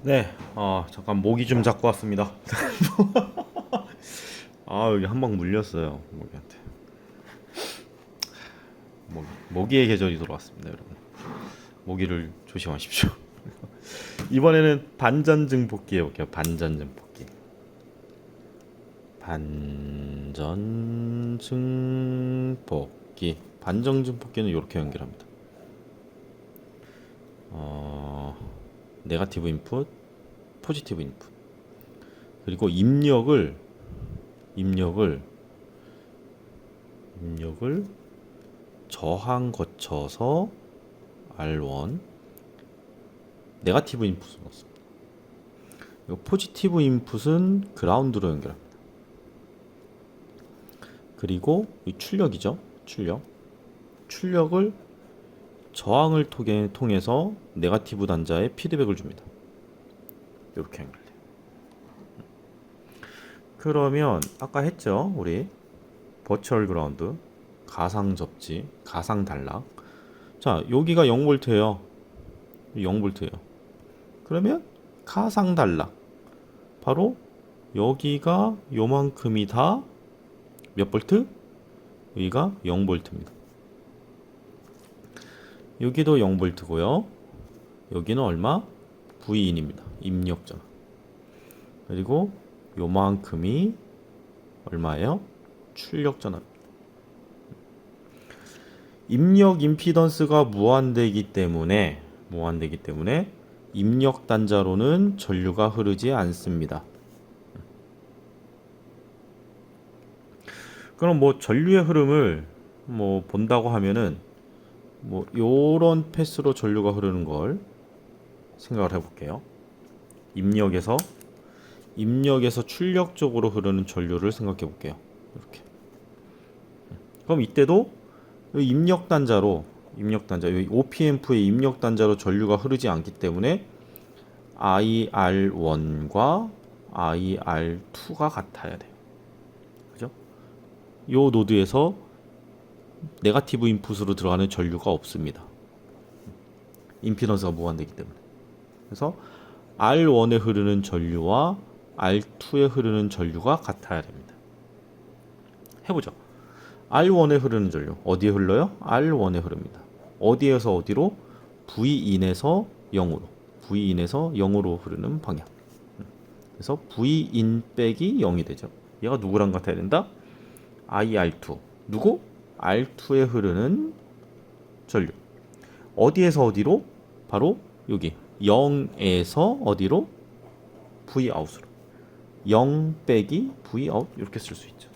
네, 잠깐 모기 좀 잡고 왔습니다. 여기 한 방 물렸어요, 모기한테. 모기의 계절이 돌아왔습니다, 여러분. 모기를 조심하십시오. 이번에는 반전증 복귀 해볼게요. 반전증 복귀. 반전증 복귀. 반전증 복귀는 이렇게 연결합니다. 어, 네거티브 인풋, 포지티브 인풋. 그리고 입력을 저항 거쳐서 R1 네거티브 인풋을 넣습니다. 그리고 포지티브 인풋은 그라운드로 연결합니다. 그리고 이 출력이죠. 출력을 저항을 통해서 네거티브 단자에 피드백을 줍니다. 이렇게 연결돼요. 그러면 아까 했죠. 우리 버추얼 그라운드, 가상 접지, 가상 단락. 자, 여기가 0V예요. 0V예요. 그러면 가상 단락. 바로 여기가 요만큼이 다 몇 볼트? 여기가 0V입니다. 여기도 0V고요. 여기는 얼마? V인입니다. 입력전. 그리고 요만큼이 얼마예요? 출력 전압. 입력 임피던스가 무한되기 때문에 입력 단자로는 전류가 흐르지 않습니다. 그럼 뭐 전류의 흐름을 뭐 본다고 하면은 뭐 요런 패스로 전류가 흐르는 걸 생각을 해볼게요. 입력에서 출력 쪽으로 흐르는 전류를 생각해 볼게요. 이렇게. 그럼 이때도 입력 단자, 여기 OPM프의 입력 단자로 전류가 흐르지 않기 때문에 IR1과 IR2가 같아야 돼요. 그죠? 요 노드에서 네거티브 인풋으로 들어가는 전류가 없습니다. 임피던스가 무한되기 때문에. 그래서 R1에 흐르는 전류와 R2에 흐르는 전류가 같아야 됩니다. 해보죠. R1에 흐르는 전류 어디에 흘러요? R1에 흐릅니다. 어디에서 어디로? V인에서 0으로. V인에서 0으로 흐르는 방향. 그래서 V인 빼기 0이 되죠. 얘가 누구랑 같아야 된다? IR2. 누구? R2에 흐르는 전류. 어디에서 어디로? 바로 여기 0에서 어디로? Vout으로. 0 빼기 Vout 이렇게 쓸 수 있죠.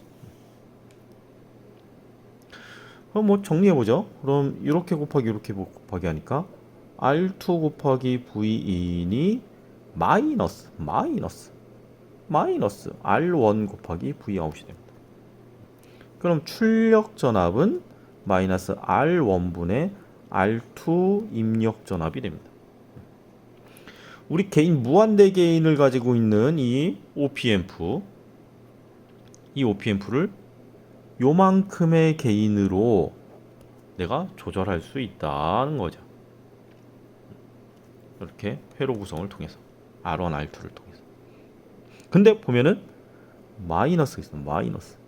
그럼 뭐 정리해보죠. 그럼 이렇게 곱하기 이렇게 곱하기 하니까 R2 곱하기 Vin이 마이너스 R1 곱하기 Vout이 됩니다. 그럼 출력 전압은 마이너스 R1분의 R2 입력 전압이 됩니다. 우리 개인 무한대 개인을 가지고 있는 이 OPM프를 요만큼의 개인으로 내가 조절할 수 있다는 거죠. 이렇게 회로 구성을 통해서 R1, R2를 통해서. 근데 보면은 마이너스가 있어. 마이너스.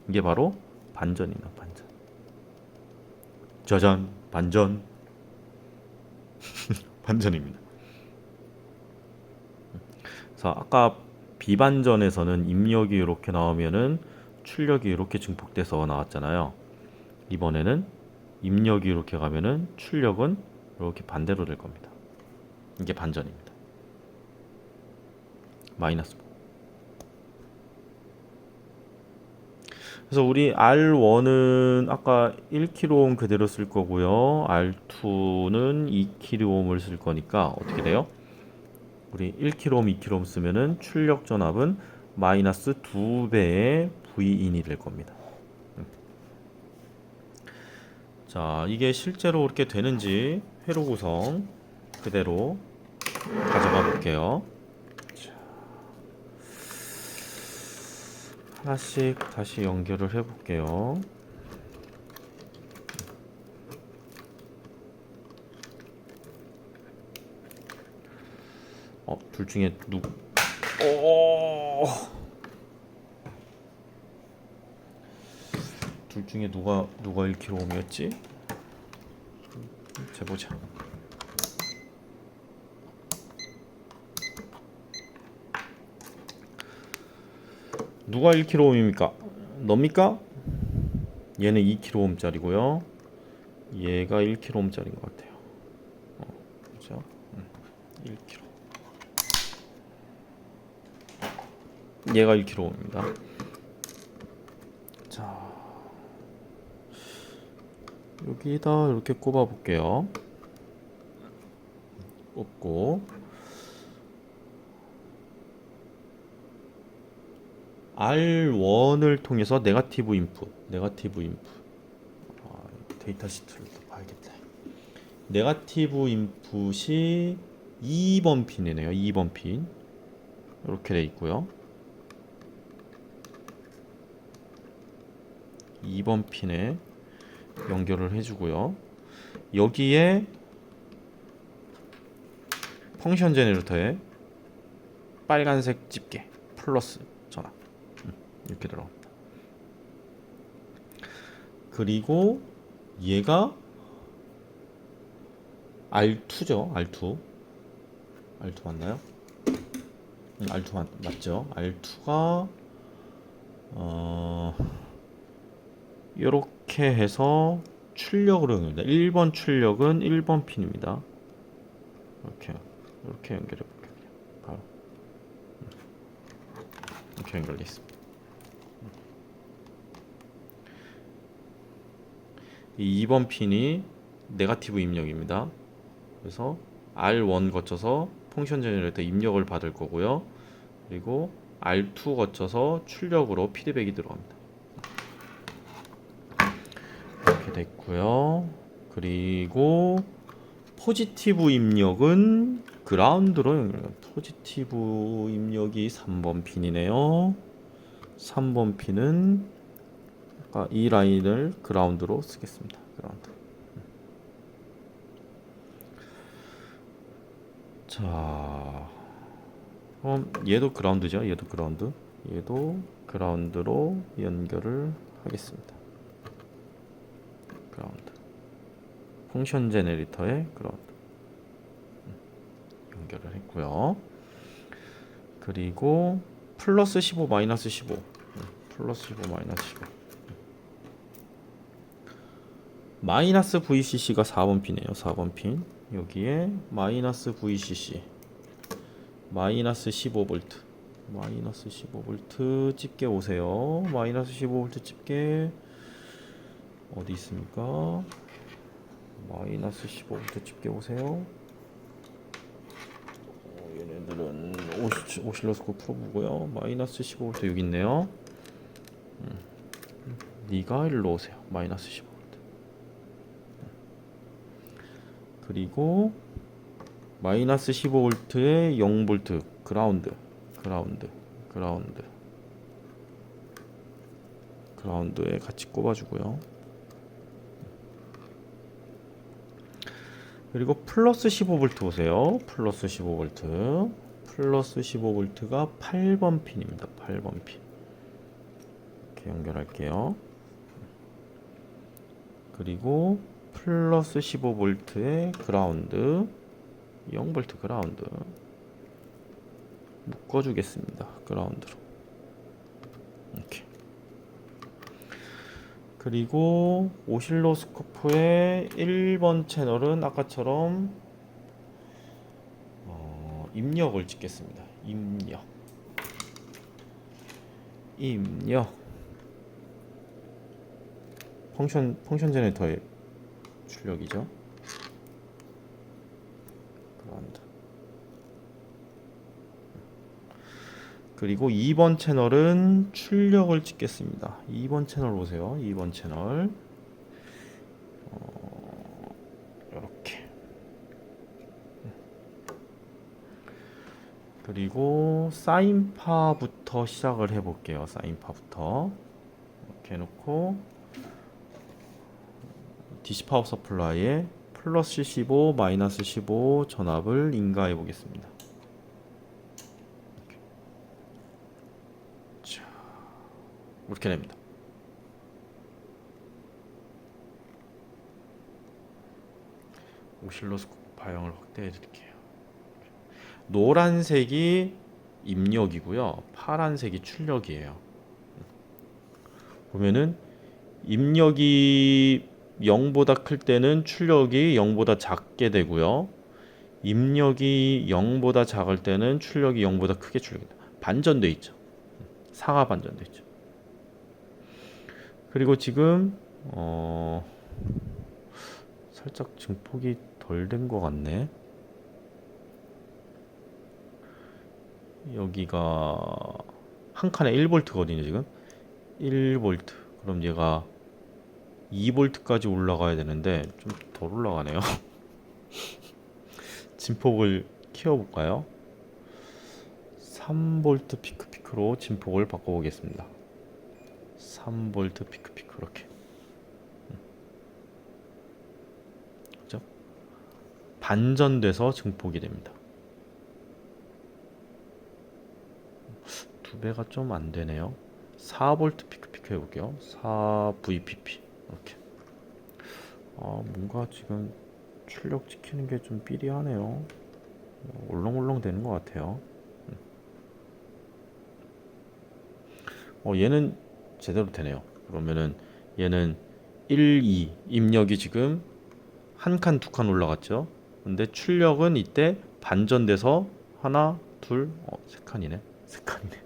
이게 바로 반전입니다. 반전. 짜잔. 반전. 반전입니다. 그래서 아까 비반전에서는 입력이 이렇게 나오면은 출력이 이렇게 증폭돼서 나왔잖아요. 이번에는 입력이 이렇게 가면은 출력은 이렇게 반대로 될 겁니다. 이게 반전입니다. 마이너스. 그래서 우리 R1은 아까 1kΩ 그대로 쓸 거고요. R2는 2kΩ을 쓸 거니까 어떻게 돼요? 우리 1kΩ, 2kΩ 쓰면은 출력 전압은 마이너스 2배의 V인이 될 겁니다. 자, 이게 실제로 그렇게 되는지 회로 구성 그대로 가져가 볼게요. 하나씩 다시 연결을 해 볼게요. 둘 중에 오! 둘 중에 누가 1kg이었지? 재보자. 누가 1kg입니까? 너입니까? 얘는 2kg짜리고요. 얘가 1kg짜리인 것 같아요. 그렇죠? 1kg. 얘가 1kg입니다. 자, 여기다 이렇게 꼽아 볼게요. 꼽고 R1을 통해서 네거티브 인풋. 데이터 시트를 또 봐야겠다. 네거티브 인풋이 2번 핀이네요. 2번 핀. 이렇게 돼 있고요. 2번 핀에 연결을 해주고요. 여기에 펑션 제네레이터에 빨간색 집게 플러스 전압 이렇게 들어갑니다. 그리고 얘가 R2죠. R2 맞나요? R2 맞죠? R2가 이렇게 해서 출력으로 연결됩니다. 1번 출력은 1번 핀입니다. 이렇게 연결해 볼게요. 바로 이렇게 연결돼 있습니다. 이 2번 핀이 네거티브 입력입니다. 그래서 R1 거쳐서 펑션 제너레이터 입력을 받을 거고요. 그리고 R2 거쳐서 출력으로 피드백이 들어갑니다. 이렇게 됐고요. 그리고 포지티브 입력은 그라운드로 연결합니다. 포지티브 입력이 3번 핀이네요. 3번 핀은 이 라인을 그라운드로 쓰겠습니다. 그라운드. 자, 그럼 얘도 그라운드죠. 얘도 그라운드로 연결을 하겠습니다. 그라운드. 펑션 제네레이터에 그라운드 연결을 했고요. 그리고 플러스 15 마이너스 15 플러스 15 마이너스 15 마이너스 VCC가 4번 핀이에요. 4번 핀. 여기에 마이너스 VCC 마이너스 15V 마이너스 15V 집게 오세요. 마이너스 15V 집게 어디 있습니까? 마이너스 15V 집게 오세요. 얘네들은 오실로스코프 풀어보고요. 마이너스 15V 여기 있네요. 니가 일로 오세요. 마이너스 15V. 그리고 마이너스 15V에 0V 그라운드에 같이 꼽아주고요. 그리고 플러스 15V 보세요. 플러스 15V가 8번 핀입니다. 8번 핀 이렇게 연결할게요. 그리고 플러스 15V에 그라운드 0V 그라운드 묶어주겠습니다. 그라운드로 이렇게. 그리고 오실로스코프의 1번 채널은 아까처럼 입력을 찍겠습니다. 입력 펑션 제네레이터의 출력이죠. 그라운드. 그리고 2번 채널은 출력을 찍겠습니다. 2번 채널 보세요. 2번 채널 이렇게. 그리고 사인파부터 시작을 해볼게요. 사인파부터 이렇게 해놓고 DC 파워 서플라이에 플러스 15 마이너스 15 전압을 인가해 보겠습니다. 이렇게 됩니다. 오실로스코프 파형을 확대해 드릴게요. 노란색이 입력이고요. 파란색이 출력이에요. 보면은 입력이 0보다 클 때는 출력이 0보다 작게 되고요. 입력이 0보다 작을 때는 출력이 0보다 크게 출력된다. 반전돼 있죠. 상하 반전돼 있죠. 그리고 지금 살짝 증폭이 덜 된 것 같네. 여기가 한 칸에 1V거든요 지금. 1V. 그럼 얘가 2V까지 올라가야 되는데 좀 덜 올라가네요. 진폭을 키워볼까요? 3V 피크로 진폭을 바꿔보겠습니다. 3V 피크 이렇게. 그죠? 반전돼서 증폭이 됩니다. 2배가 좀 안 되네요. 4V 피크 해볼게요. 4VPP 이렇게. 뭔가 지금 출력 지키는 게 좀 삐리하네요. 울렁울렁 되는 것 같아요. 얘는 제대로 되네요. 그러면은 얘는 1, 2 입력이 지금 한 칸, 두 칸 올라갔죠. 근데 출력은 이때 반전돼서 하나, 둘, 세 칸이네. 세 칸이네.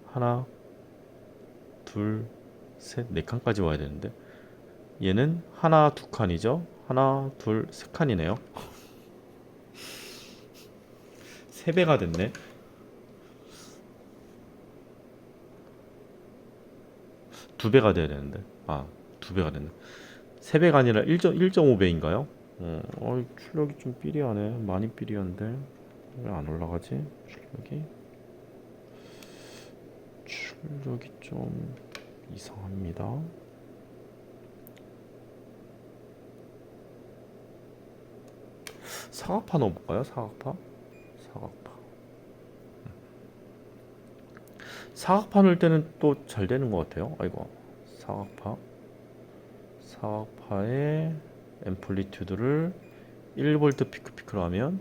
하나, 둘, 셋, 네 칸까지 와야 되는데 얘는 하나, 두 칸이죠. 하나, 둘, 세 칸이네요. 세 배가 됐네. 두 배가 돼야 되는데. 두 배가 됐네. 세 배가 아니라 1.5배인가요? 출력이 좀 삐리하네. 많이 삐리한데 왜 안 올라가지? 출력이 좀 이상합니다. 사각파 넣어볼까요? 사각파 넣을 때는 또 잘 되는 것 같아요. 아이고, 사각파의 앰플리튜드를 1V 피크로 하면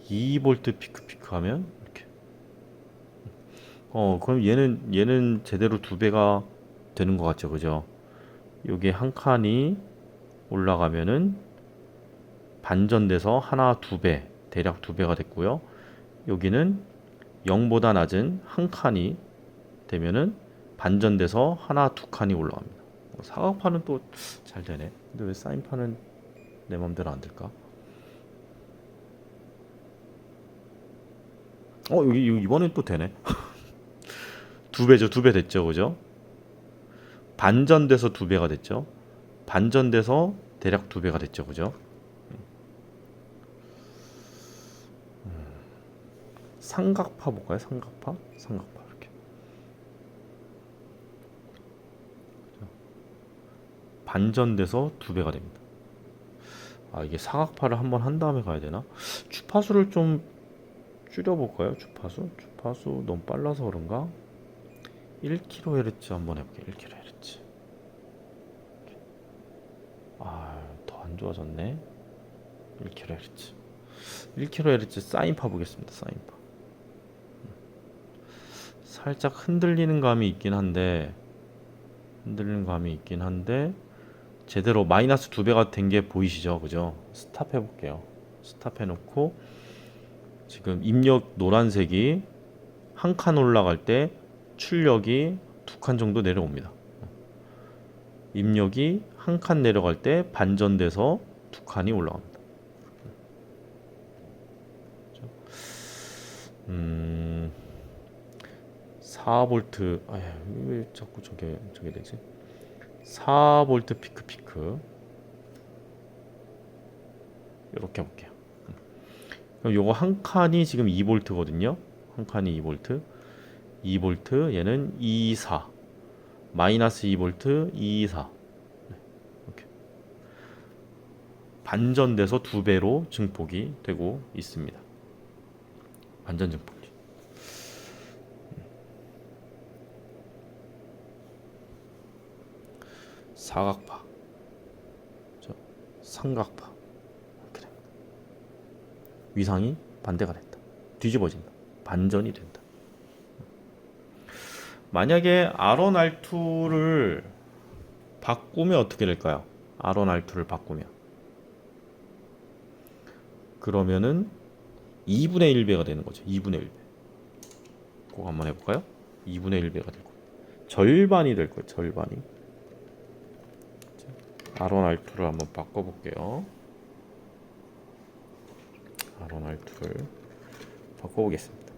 2V 피크 하면 이렇게. 그럼 얘는 제대로 두 배가 되는 것 같죠, 그죠? 요게 한 칸이 올라가면은 반전돼서 하나, 두 배, 대략 두 배가 됐고요. 여기는 0보다 낮은 한 칸이 되면은 반전돼서 하나, 두 칸이 올라갑니다. 사각파는 또 잘 되네. 근데 왜 사인파는 내 맘대로 안 될까? 여기 이번엔 또 되네. 두 배죠. 두 배 됐죠. 그죠? 반전돼서 두 배가 됐죠. 반전돼서 대략 두 배가 됐죠. 그죠? 삼각파 볼까요? 삼각파 이렇게. 반전돼서 두 배가 됩니다. 이게 사각파를 한번 한 다음에 가야 되나? 주파수를 좀 줄여볼까요? 주파수 너무 빨라서 그런가? 1kHz 한번 해볼게요. 1kHz. 더 안 좋아졌네. 1kHz. 1kHz 사인파 보겠습니다. 사인파. 살짝 흔들리는 감이 있긴 한데 제대로 마이너스 두 배가 된 게 보이시죠? 그죠? 스탑 해볼게요. 스탑 해놓고 지금 입력 노란색이 한 칸 올라갈 때 출력이 두 칸 정도 내려옵니다. 입력이 한 칸 내려갈 때 반전돼서 두 칸이 올라갑니다. 4V, 왜 자꾸 저게 되지? 4V 피크 이렇게 해볼게요. 그럼 요거 한 칸이 지금 2V거든요. 한 칸이 2V, 얘는 224, 마이너스 2V, 224. 이렇게 반전돼서 두 배로 증폭이 되고 있습니다. 반전 증폭. 사각파, 삼각파. 그래. 위상이 반대가 됐다. 뒤집어진다. 반전이 된다. 만약에 R1, R2를 바꾸면 어떻게 될까요? R1, R2를 바꾸면 그러면은 2분의 1배가 되는 거죠. 2분의 1배. 꼭 한번 해볼까요? 2분의 1배가 될 거예요. 절반이 될 거예요. 절반이. R1, R2를 한번 바꿔볼게요. R1, R2를 바꿔보겠습니다.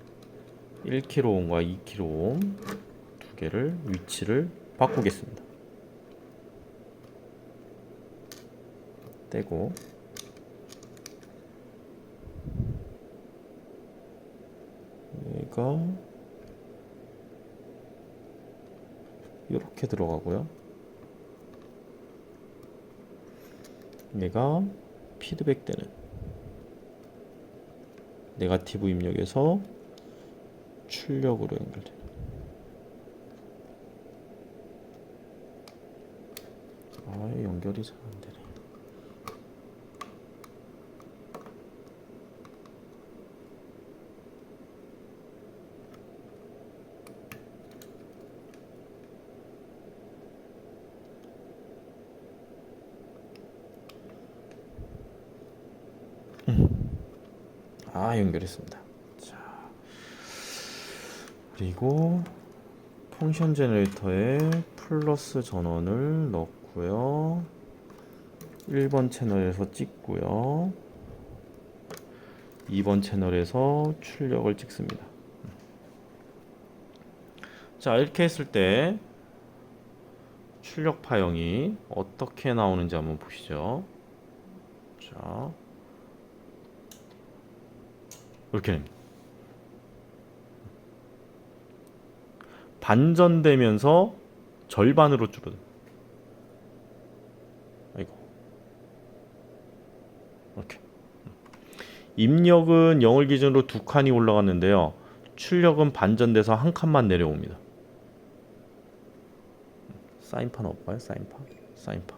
1kΩ과 2kΩ 두 개를 위치를 바꾸겠습니다. 떼고 얘가 이렇게 들어가고요. 얘가 피드백 되는 네거티브 입력에서 출력으로 연결되는. 연결이 잘 안 되네. 연결했습니다. 자, 그리고 펑션 제너레이터에 플러스 전원을 넣고요. 1번 채널에서 찍고요. 2번 채널에서 출력을 찍습니다. 자, 이렇게 했을 때 출력 파형이 어떻게 나오는지 한번 보시죠. 자, 이렇게 됩니다. 반전되면서 절반으로 줄어든. 아이고. 이렇게. 입력은 0을 기준으로 2칸이 올라갔는데요. 출력은 반전돼서 한 칸만 내려옵니다. 사인파 넣어볼까요? 사인파.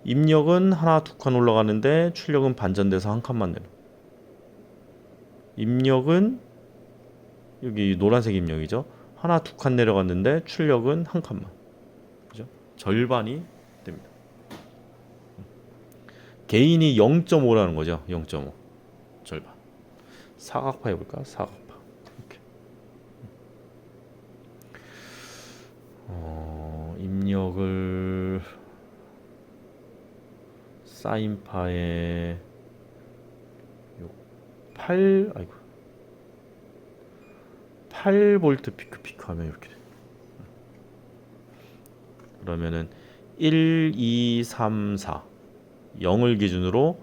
입력은 하나, 2칸 올라가는데 출력은 반전돼서 한 칸만 내려. 입력은 여기 노란색 입력이죠. 하나, 2칸 내려갔는데 출력은 한 칸만. 그죠? 절반이 됩니다. 개인이 0.5라는 거죠. 0.5. 절반. 사각파 해볼까? 사각파. 이렇게. 입력을 사인파에 8V 피크 하면 이렇게 돼. 그러면은 1, 2, 3, 4 0을 기준으로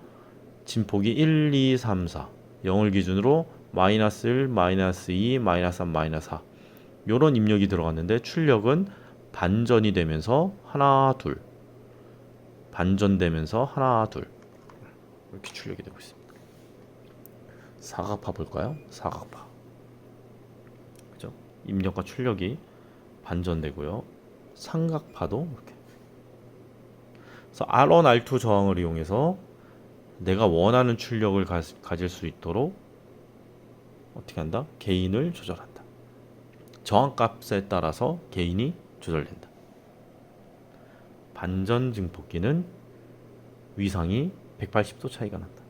진폭이 1, 2, 3, 4 0을 기준으로 마이너스 1, 마이너스 2, 마이너스 3, 마이너스 4 요런 입력이 들어갔는데 출력은 반전이 되면서 하나, 둘 반전되면서 하나, 둘 이렇게 출력이 되고 있습니다. 사각파 볼까요? 사각파. 그죠? 입력과 출력이 반전되고요. 삼각파도 이렇게. 그래서 R1, R2 저항을 이용해서 내가 원하는 출력을 가질 수 있도록 어떻게 한다? 게인을 조절한다. 저항값에 따라서 게인이 조절된다. 반전 증폭기는 위상이 180도 차이가 난다.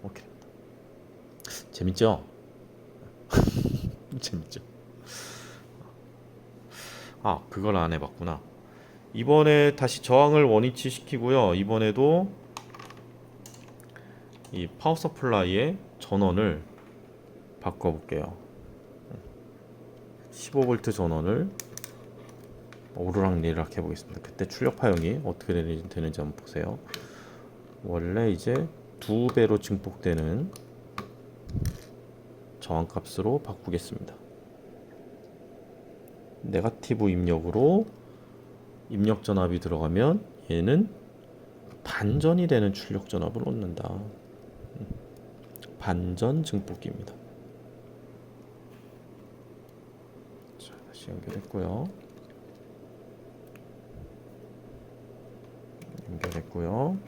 이렇게 됩니다. 재밌죠? 재밌죠? 그걸 안 해봤구나. 이번에 다시 저항을 원위치 시키고요. 이번에도 이 파워 서플라이의 전원을 바꿔볼게요. 15V 전원을 오르락내리락 해보겠습니다. 그때 출력 파형이 어떻게 되는지 한번 보세요. 원래 이제 2배로 증폭되는 저항값으로 바꾸겠습니다. 네거티브 입력으로 입력 전압이 들어가면 얘는 반전이 되는 출력 전압을 얻는다. 반전 증폭기입니다. 자, 다시 연결했고요. 연결했고요.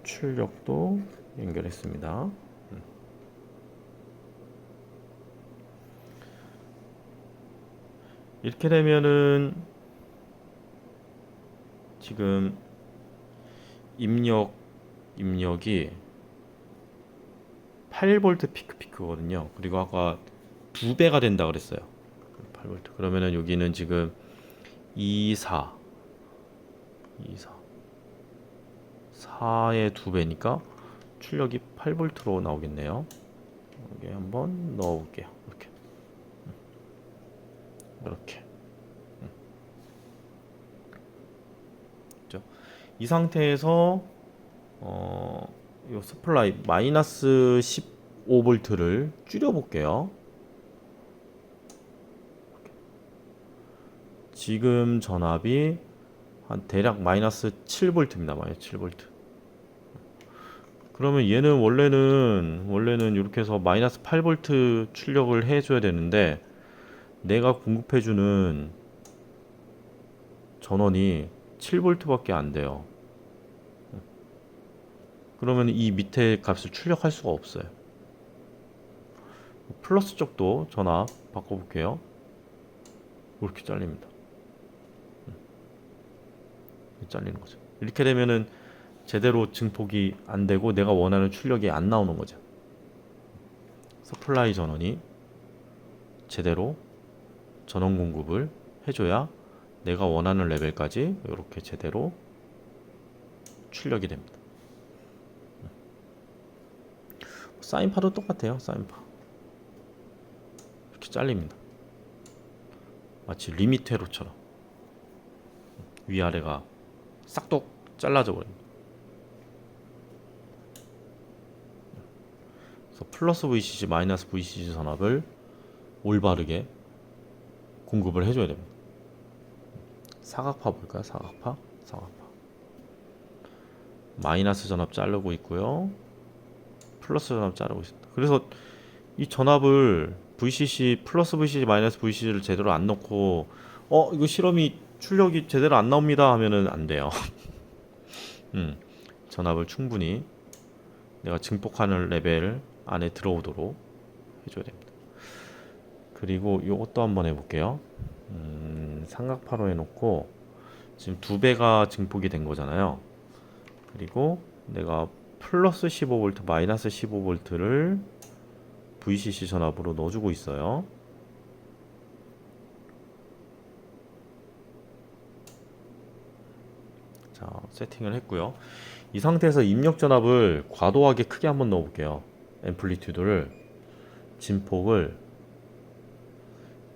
출력도 연결했습니다. 이렇게 되면은 지금 입력이 8V 피크거든요. 그리고 아까 2배가 된다 그랬어요. 8V. 그러면은 여기는 지금 4의 2배니까 출력이 8V로 나오겠네요. 여기 한번 넣어볼게요. 이렇게. 이 상태에서 이 서플라이 마이너스 15V를 줄여 볼게요. 지금 전압이 한 대략 마이너스 7V입니다. 마이너스 7V. 그러면 얘는 원래는 이렇게 해서 마이너스 8V 출력을 해줘야 되는데 내가 공급해주는 전원이 7V밖에 안 돼요. 그러면 이 밑에 값을 출력할 수가 없어요. 플러스 쪽도 전압 바꿔볼게요. 이렇게 잘립니다. 잘리는 거죠. 이렇게 되면은 제대로 증폭이 안 되고 내가 원하는 출력이 안 나오는 거죠. 서플라이 전원이 제대로 전원 공급을 해줘야 내가 원하는 레벨까지 이렇게 제대로 출력이 됩니다. 사인파도 똑같아요. 사인파 이렇게 잘립니다. 마치 리미트 회로처럼 위아래가 싹둑 잘라져 버립니다. 그래서 플러스 VCC, 마이너스 VCC 전압을 올바르게 공급을 해줘야 됩니다. 사각파 볼까요? 사각파. 마이너스 전압 자르고 있고요. 플러스 전압 자르고 있습니다. 그래서 이 전압을 VCC, 플러스 VCC, 마이너스 VCC를 제대로 안 넣고 이거 실험이 출력이 제대로 안 나옵니다 하면은 안 돼요. 전압을 충분히 내가 증폭하는 레벨 안에 들어오도록 해줘야 됩니다. 그리고 이것도 한번 해볼게요. 삼각파로 해놓고 지금 2배가 증폭이 된 거잖아요. 그리고 내가 플러스 15V, 마이너스 15V를 VCC 전압으로 넣어주고 있어요. 자, 세팅을 했고요. 이 상태에서 입력 전압을 과도하게 크게 한번 넣어볼게요. 앰플리튜드를, 진폭을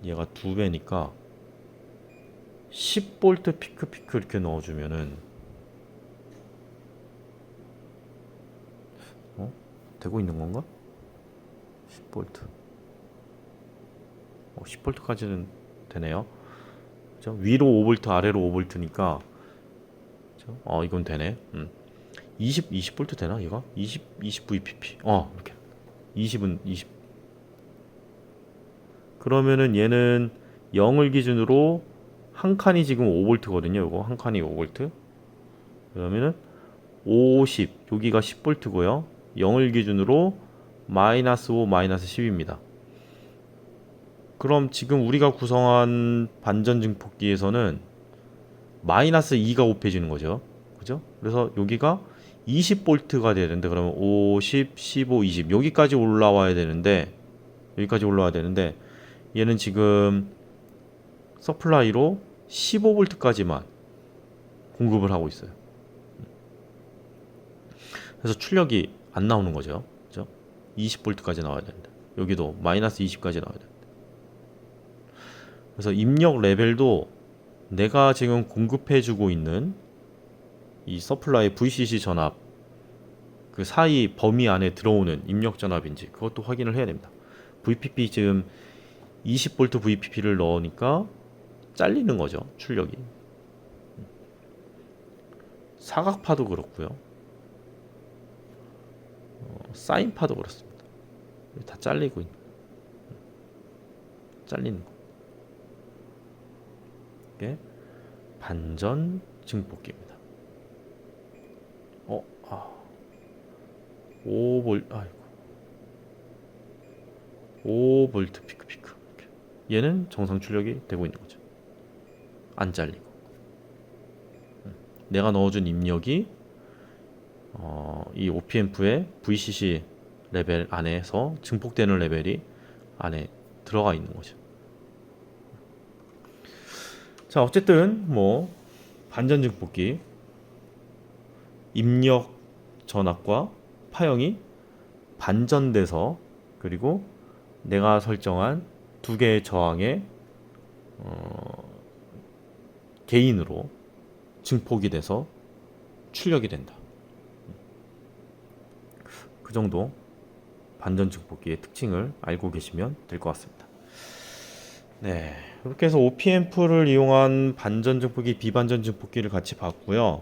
얘가 2배니까 10V 피크 이렇게 넣어주면은 되고 있는 건가? 10V 10V까지는 되네요. 그죠? 위로 5V 아래로 5V니까 이건 되네. 20V 되나 이거? 20 VPP. 이렇게 20은 20. 그러면은 얘는 0을 기준으로 한 칸이 지금 5V거든요. 이거 한 칸이 5V. 그러면은 50 여기가 10V고요. 0을 기준으로 마이너스 5 마이너스 10입니다. 그럼 지금 우리가 구성한 반전 증폭기에서는 마이너스 2가 곱해지는 거죠. 그죠? 그래서 여기가 20V가 돼야 되는데 그러면 50, 15, 20 여기까지 올라와야 되는데 얘는 지금 서플라이로 15V까지만 공급을 하고 있어요. 그래서 출력이 안 나오는 거죠. 그죠? 20V까지 나와야 되는데 여기도 마이너스 20까지 나와야 되는데 그래서 입력 레벨도 내가 지금 공급해주고 있는 이 서플라이 VCC 전압 그 사이 범위 안에 들어오는 입력 전압인지 그것도 확인을 해야 됩니다. VPP 지금 20V VPP를 넣으니까 잘리는 거죠. 출력이. 사각파도 그렇고요. 사인파도 그렇습니다. 다 잘리고 있는 잘리는 거. 이게 반전 증폭기입니다. 아이고, 5V 피크 피크. 이렇게. 얘는 정상 출력이 되고 있는 거죠. 안 잘리고. 내가 넣어준 입력이 이 OP앰프의 VCC 레벨 안에서 증폭되는 레벨이 안에 들어가 있는 거죠. 자, 어쨌든 뭐 반전 증폭기 입력 전압과 파형이 반전돼서, 그리고 내가 설정한 두 개의 저항의 개인으로 증폭이 돼서 출력이 된다. 그 정도 반전 증폭기의 특징을 알고 계시면 될 것 같습니다. 네, 이렇게 해서 OP앰프를 이용한 반전 증폭기, 비반전 증폭기를 같이 봤고요.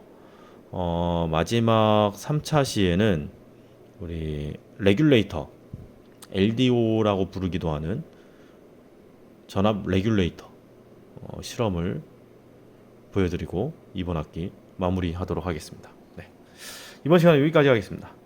마지막 3차 시에는 우리 레귤레이터, LDO라고 부르기도 하는 전압 레귤레이터 실험을 보여드리고 이번 학기 마무리하도록 하겠습니다. 네, 이번 시간은 여기까지 하겠습니다.